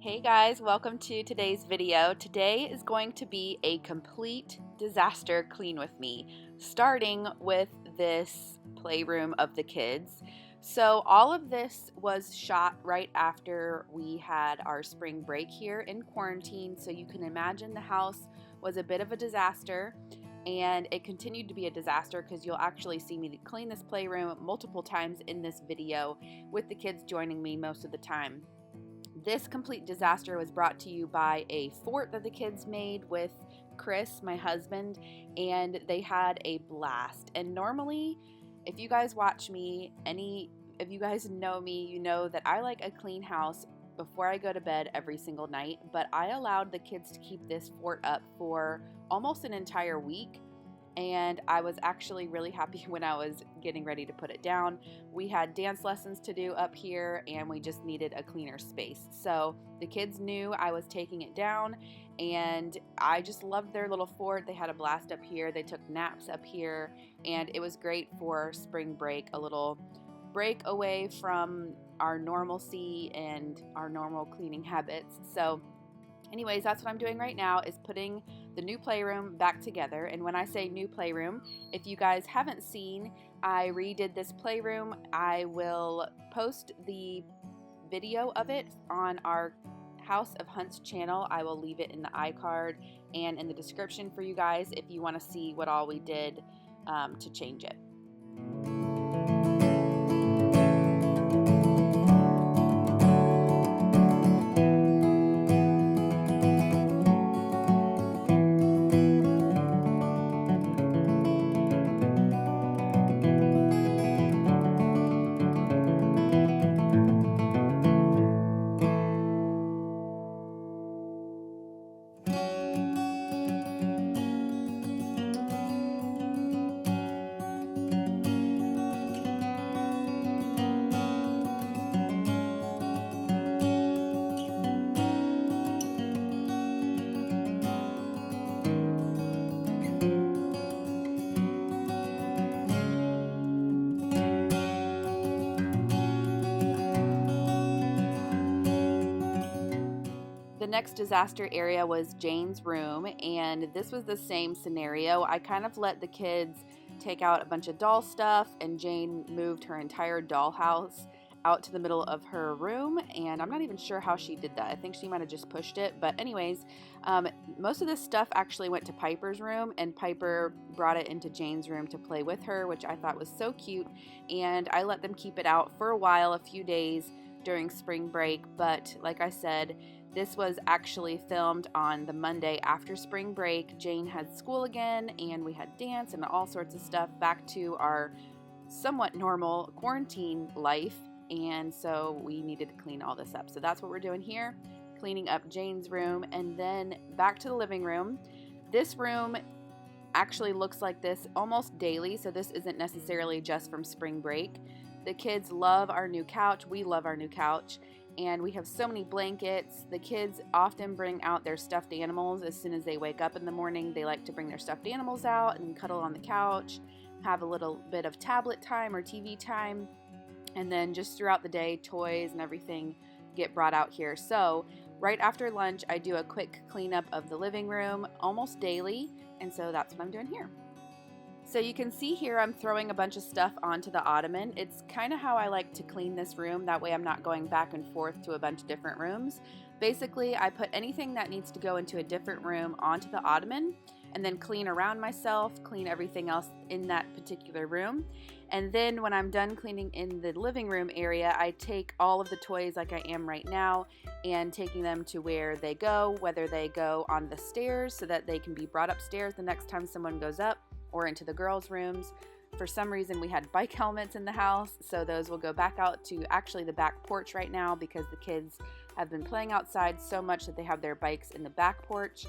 Hey guys, welcome to today's video. Today is going to be a complete disaster clean with me, starting with this playroom of the kids. So all of this was shot right after we had our spring break here in quarantine, so you can imagine the house was a bit of a disaster. And it continued to be a disaster because you'll actually see me clean this playroom multiple times in this video with the kids joining me most of the time. This complete disaster was brought to you by a fort that the kids made with Chris, my husband, and they had a blast. And normally, if you guys watch me, if you guys know me, you know that I like a clean house before I go to bed every single night, but I allowed the kids to keep this fort up for almost an entire week. And I was actually really happy when I was getting ready to put it down. We had dance lessons to do up here and we just needed a cleaner space. So the kids knew I was taking it down and I just loved their little fort. They had a blast up here. They took naps up here and it was great for spring break, a little break away from our normalcy and our normal cleaning habits. So anyways, that's what I'm doing right now, is putting the new playroom back together. And when I say new playroom, if you guys haven't seen, I redid this playroom. I will post the video of it on our House of Hunts channel. I will leave it in the iCard and in the description for you guys if you want to see what all we did to change it. The next disaster area was Jane's room, and this was the same scenario. I kind of let the kids take out a bunch of doll stuff, and Jane moved her entire dollhouse out to the middle of her room, and I'm not even sure how she did that. I think she might have just pushed it, but anyways, most of this stuff actually went to Piper's room, and Piper brought it into Jane's room to play with her, which I thought was so cute, and I let them keep it out for a while, a few days during spring break, but like I said, this was actually filmed on the Monday after spring break. Jane had school again, and we had dance and all sorts of stuff, back to our somewhat normal quarantine life, and so we needed to clean all this up. So that's what we're doing here, cleaning up Jane's room, and then back to the living room. This room actually looks like this almost daily, so this isn't necessarily just from spring break. The kids love our new couch. We love our new couch. And we have so many blankets. The kids often bring out their stuffed animals as soon as they wake up in the morning. They like to bring their stuffed animals out and cuddle on the couch, have a little bit of tablet time or TV time, and then just throughout the day, toys and everything get brought out here. So right after lunch, I do a quick cleanup of the living room almost daily, and so that's what I'm doing here. So you can see here I'm throwing a bunch of stuff onto the ottoman. It's kind of how I like to clean this room. That way I'm not going back and forth to a bunch of different rooms. Basically, I put anything that needs to go into a different room onto the ottoman and then clean around myself, clean everything else in that particular room. And then when I'm done cleaning in the living room area, I take all of the toys like I am right now and taking them to where they go, whether they go on the stairs so that they can be brought upstairs the next time someone goes up, or into the girls' rooms. For some reason we had bike helmets in the house, so those will go back out to actually the back porch right now because the kids have been playing outside so much that they have their bikes in the back porch,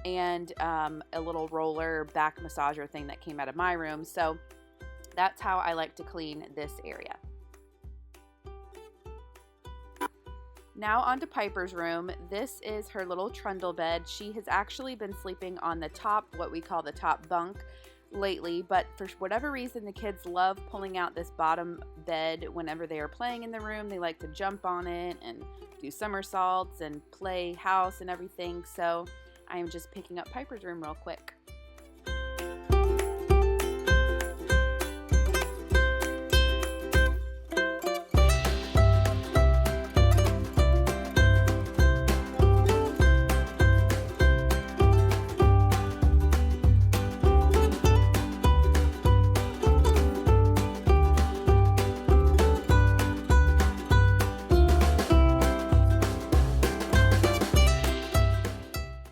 and a little roller back massager thing that came out of my room. So that's how I like to clean this area. Now onto Piper's room. This is her little trundle bed. She has actually been sleeping on the top, what we call the top bunk, lately, but for whatever reason, the kids love pulling out this bottom bed whenever they are playing in the room. They like to jump on it and do somersaults and play house and everything. So I am just picking up Piper's room real quick.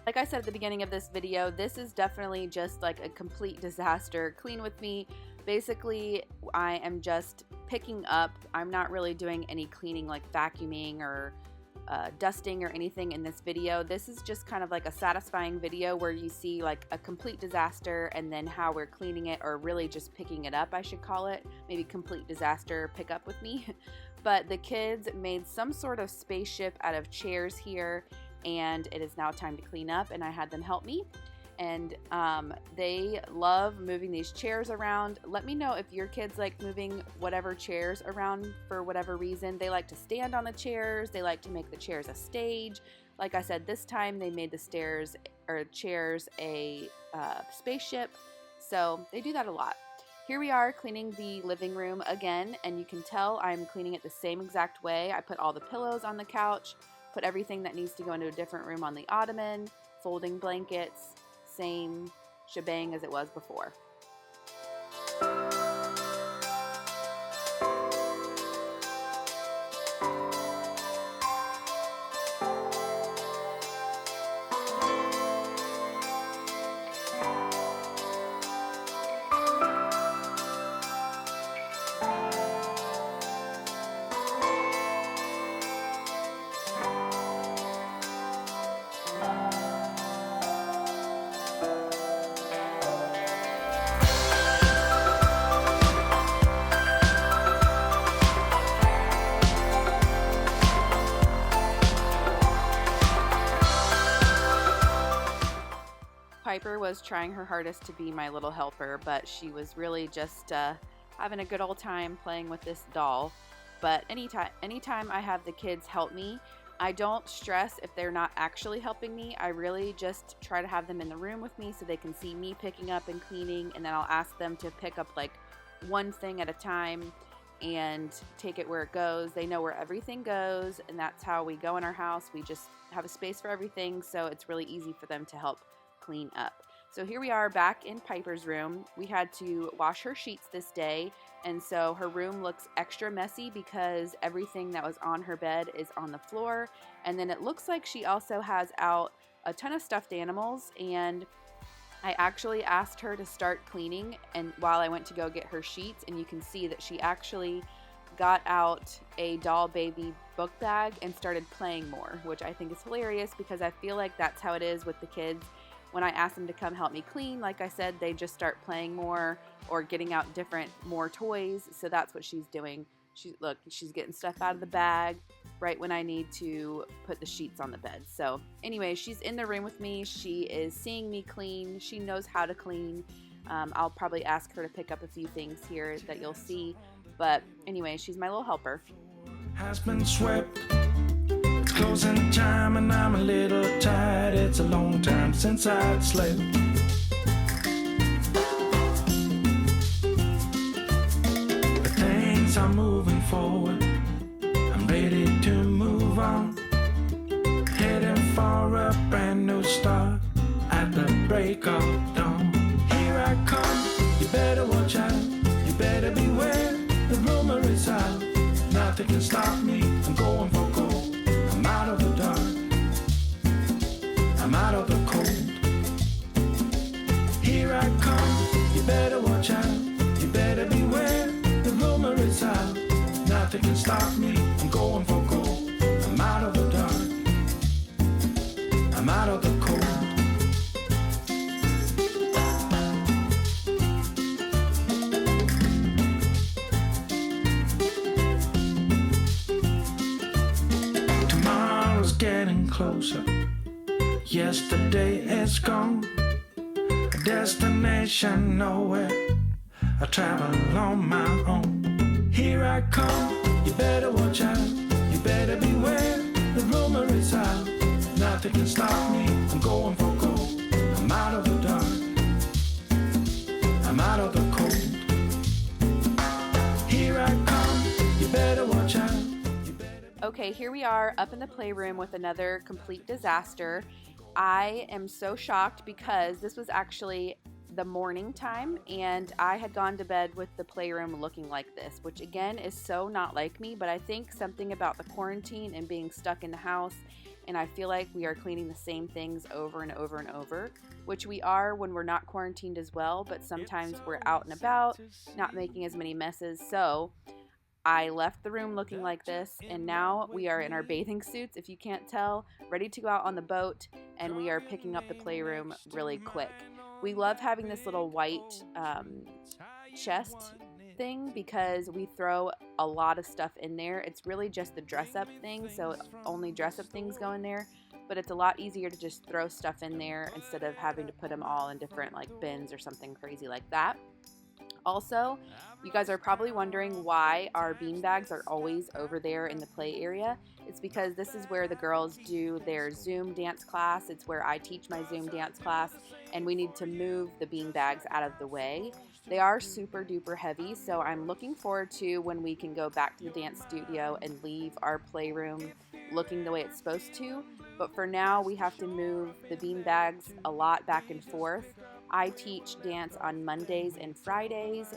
Like I said at the beginning of this video, this is definitely just like a complete disaster. Clean with me. Basically, I am just picking up. I'm not really doing any cleaning like vacuuming or dusting or anything in this video. This is just kind of like a satisfying video where you see like a complete disaster and then how we're cleaning it, or really just picking it up, I should call it. Maybe complete disaster pick up with me. But the kids made some sort of spaceship out of chairs here, and it is now time to clean up, and I had them help me. And they love moving these chairs around. Let me know if your kids like moving whatever chairs around for whatever reason. They like to stand on the chairs. They like to make the chairs a stage. Like I said, this time they made the chairs a spaceship. So they do that a lot. Here we are cleaning the living room again, and you can tell I'm cleaning it the same exact way. I put all the pillows on the couch, put everything that needs to go into a different room on the ottoman, folding blankets, same shebang as it was before. Piper was trying her hardest to be my little helper, but she was really just having a good old time playing with this doll. But anytime I have the kids help me, I don't stress if they're not actually helping me. I really just try to have them in the room with me so they can see me picking up and cleaning, and then I'll ask them to pick up like one thing at a time and take it where it goes. They know where everything goes, and that's how we go in our house. We just have a space for everything, so it's really easy for them to help clean up. So here we are back in Piper's room. We had to wash her sheets this day, and so her room looks extra messy because everything that was on her bed is on the floor. And then it looks like she also has out a ton of stuffed animals, and I actually asked her to start cleaning and while I went to go get her sheets, and you can see that she actually got out a doll baby book bag and started playing more, which I think is hilarious because I feel like that's how it is with the kids. When I ask them to come help me clean, like I said, they just start playing more or getting out more toys. So that's what she's doing. She's getting stuff out of the bag right when I need to put the sheets on the bed. So anyway, she's in the room with me. She is seeing me clean. She knows how to clean. I'll probably ask her to pick up a few things here that you'll see. But anyway, she's my little helper. Has been swept. It's closing time and I'm a little tired. It's a long time since I've slept. But things are moving forward. I'm ready to move on. Heading for a brand new start at the break of dawn. Here I come. You better watch out. You better beware. The rumor is out. Nothing can stop me. I'm going for gold. I'm out of the dark. I'm out of the cold. Here I come. You better watch out. You better beware. The rumor is out. Nothing can stop me. I'm going for gold. I'm out of the dark. I'm out of the cold. Getting closer. Yesterday is gone. a destination nowhere. I travel on my own. Here I come, you better watch out, you better beware. The rumor is out, nothing can stop me. I'm going for gold. I'm out of the dark, I'm out of the cold. Here I come, you better watch out. Okay, here we are up in the playroom with another complete disaster. I am so shocked because this was actually the morning time and I had gone to bed with the playroom looking like this, which again is so not like me, but I think something about the quarantine and being stuck in the house, and I feel like we are cleaning the same things over and over and over, which we are when we're not quarantined as well, but sometimes we're out and about, not making as many messes. So I left the room looking like this, and now we are in our bathing suits, if you can't tell, ready to go out on the boat, and we are picking up the playroom really quick. We love having this little white chest thing because we throw a lot of stuff in there. It's really just the dress-up thing, so only dress-up things go in there, but it's a lot easier to just throw stuff in there instead of having to put them all in different like bins or something crazy like that. Also, you guys are probably wondering why our bean bags are always over there in the play area. It's because this is where the girls do their Zoom dance class. It's where I teach my Zoom dance class, and we need to move the bean bags out of the way. They are super duper heavy, so I'm looking forward to when we can go back to the dance studio and leave our playroom looking the way it's supposed to. But for now, we have to move the bean bags a lot back and forth. I teach dance on Mondays and Fridays.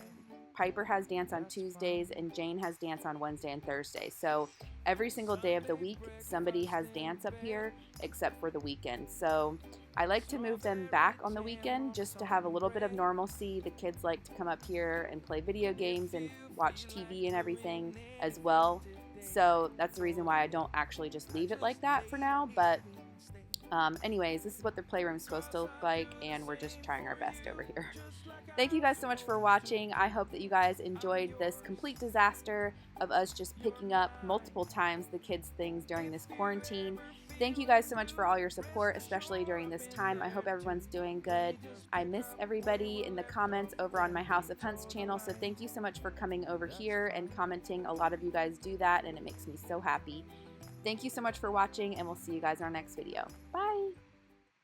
Piper has dance on Tuesdays, and Jane has dance on Wednesday and Thursday. So every single day of the week, somebody has dance up here except for the weekend. So I like to move them back on the weekend just to have a little bit of normalcy. The kids like to come up here and play video games and watch TV and everything as well. So that's the reason why I don't actually just leave it like that for now. But anyways, this is what the playroom is supposed to look like, and we're just trying our best over here. Thank you guys so much for watching. I hope that you guys enjoyed this complete disaster of us just picking up multiple times the kids' things during this quarantine. Thank you guys so much for all your support, especially during this time. I hope everyone's doing good. I miss everybody in the comments over on my House of Hunts channel, so thank you so much for coming over here and commenting. A lot of you guys do that, and it makes me so happy. Thank you so much for watching, and we'll see you guys in our next video. Bye!